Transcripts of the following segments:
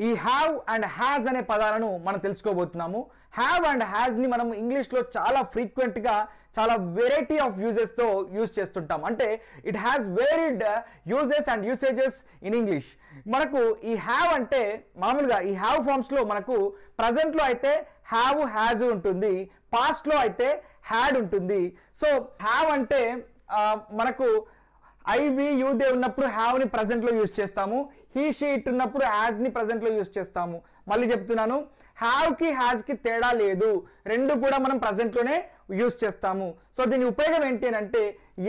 ఈ have and has అనే పదాలను మనం తెలుసుకోబోతున్నాము. హ్యావ్ అండ్ హ్యాజ్ని మనం ఇంగ్లీష్లో చాలా ఫ్రీక్వెంట్గా చాలా వెరైటీ ఆఫ్ యూజెస్తో యూజ్ చేస్తుంటాం. అంటే it has varied uses and usages in English. మనకు ఈ హ్యావ్ అంటే మామూలుగా ఈ హ్యావ్ ఫార్మ్స్లో మనకు ప్రజెంట్లో అయితే హ్యావ్ హ్యాజ్ ఉంటుంది, పాస్ట్లో అయితే హ్యాడ్ ఉంటుంది. సో హ్యావ్ అంటే మనకు దే ఉన్నప్పుడు హ్యావ్ని ప్రజెంట్లో యూజ్ చేస్తాము. హీ షీ ఇట్ ఉన్నప్పుడు హ్యాజ్ని ప్రజెంట్లో యూజ్ చేస్తాము. మళ్ళీ చెప్తున్నాను, హ్యావ్కి హ్యాజ్కి తేడా లేదు, రెండు కూడా మనం ప్రజెంట్లోనే యూజ్ చేస్తాము. సో దీని ఉపయోగం ఏంటి అంటే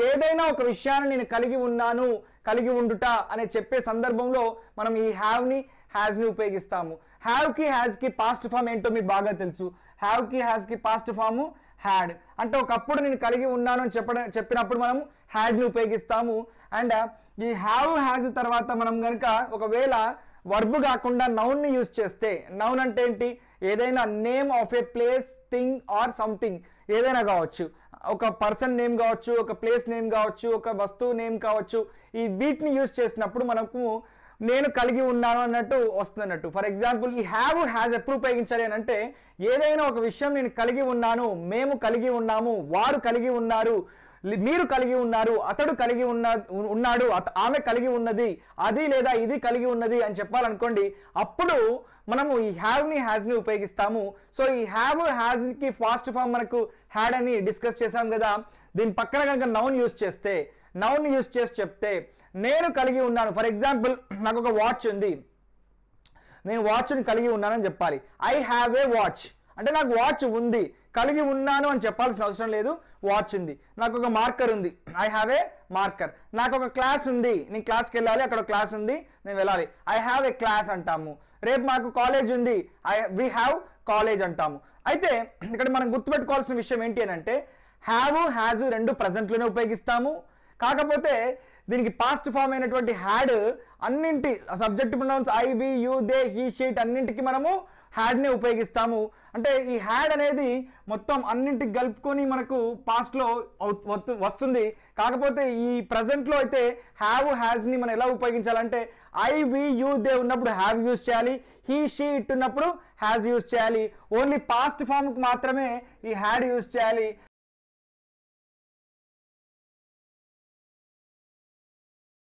ఏదైనా ఒక విషయాన్ని నేను కలిగి ఉన్నాను, కలిగి ఉండుట అనే చెప్పే సందర్భంలో మనం ఈ హ్యావ్ని హ్యాజ్ని ఉపయోగిస్తాము. హ్యావ్కి హ్యాజ్కి పాస్ట్ ఫామ్ ఏంటో మీకు బాగా తెలుసు. హ్యావ్కి హ్యాజ్కి పాస్ట్ ఫాము హ్యాడ్. అంటే ఒకప్పుడు నేను కలిగి ఉన్నాను అని చెప్పినప్పుడు మనం హ్యాడ్ని ఉపయోగిస్తాము. అండ్ ఈ హ్యావ్ హ్యాజ్ తర్వాత మనం కనుక ఒకవేళ వర్బ్ కాకుండా నౌన్ని యూజ్ చేస్తే, నౌన్ అంటే ఏంటి, ఏదైనా name of A place, thing or something ఏదైనా కావచ్చు. ఒక పర్సన్ నేమ్ కావచ్చు, ఒక ప్లేస్ నేమ్ కావచ్చు, ఒక వస్తువు నేమ్ కావచ్చు. ఈ వీటిని యూజ్ చేసినప్పుడు మనకు నేను కలిగి ఉన్నాను అన్నట్టు వస్తున్నట్టు. ఫర్ ఎగ్జాంపుల్ ఈ హ్యావ్ హ్యాజ్ ఎప్పుడు ఉపయోగించాలి అని అంటే ఏదైనా ఒక విషయం నేను కలిగి ఉన్నాను, మేము కలిగి ఉన్నాము, వారు కలిగి ఉన్నారు, మీరు కలిగి ఉన్నారు, అతడు కలిగి ఉన్నాడు, ఆమె కలిగి ఉన్నది, అది లేదా ఇది కలిగి ఉన్నది అని చెప్పాలనుకోండి, అప్పుడు మనము ఈ హ్యావ్ని హ్యాజ్ని ఉపయోగిస్తాము. సో ఈ హ్యావ్ హ్యాజ్కి ఫాస్ట్ ఫామ్ మనకు హ్యాడ్ అని డిస్కస్ చేసాం కదా. దీని పక్కన కనుక నౌన్ యూజ్ చేస్తే, నౌన్ యూజ్ చేసి చెప్తే నేను కలిగి ఉన్నాను. ఫర్ ఎగ్జాంపుల్ నాకు ఒక వాచ్ ఉంది, నేను వాచ్ని కలిగి ఉన్నానని చెప్పాలి. ఐ హ్యావ్ ఏ వాచ్ అంటే నాకు వాచ్ ఉంది, కలిగి ఉన్నాను అని చెప్పాల్సిన అవసరం లేదు, వాచ్ ఉంది. నాకు ఒక మార్కర్ ఉంది, ఐ హ్యావ్ ఏ మార్కర్. నాకు ఒక క్లాస్ ఉంది, నేను క్లాస్కి వెళ్ళాలి, అక్కడ క్లాస్ ఉంది, నేను వెళ్ళాలి, ఐ హ్యావ్ ఏ క్లాస్ అంటాము. రేపు మాకు కాలేజ్ ఉంది, వి హ్యావ్ కాలేజ్ అంటాము. అయితే ఇక్కడ మనం గుర్తుపెట్టుకోవాల్సిన విషయం ఏంటి అని అంటే హ్యావ్ హ్యాజ్ రెండు ప్రజెంట్లోనే ఉపయోగిస్తాము. కాకపోతే దీనికి పాస్ట్ ఫామ్ అయినటువంటి హ్యాడ్ అన్నింటి subject pronouns I, we, you, they, he, she it అన్నింటికి మనము హ్యాడ్ని ఉపయోగిస్తాము. అంటే ఈ హ్యాడ్ అనేది మొత్తం అన్నింటికి కలుపుకొని మనకు పాస్ట్లో వస్తుంది. కాకపోతే ఈ ప్రజెంట్లో అయితే హ్యావ్ హ్యాజ్ని మనం ఎలా ఉపయోగించాలంటే ఐ, వి, యు, దే ఉన్నప్పుడు హ్యావ్ యూజ్ చేయాలి, హీ, షీ, ఇట్ ఉన్నప్పుడు హ్యాజ్ యూజ్ చేయాలి. ఓన్లీ పాస్ట్ ఫామ్కి మాత్రమే ఈ హ్యాడ్ యూజ్ చేయాలి.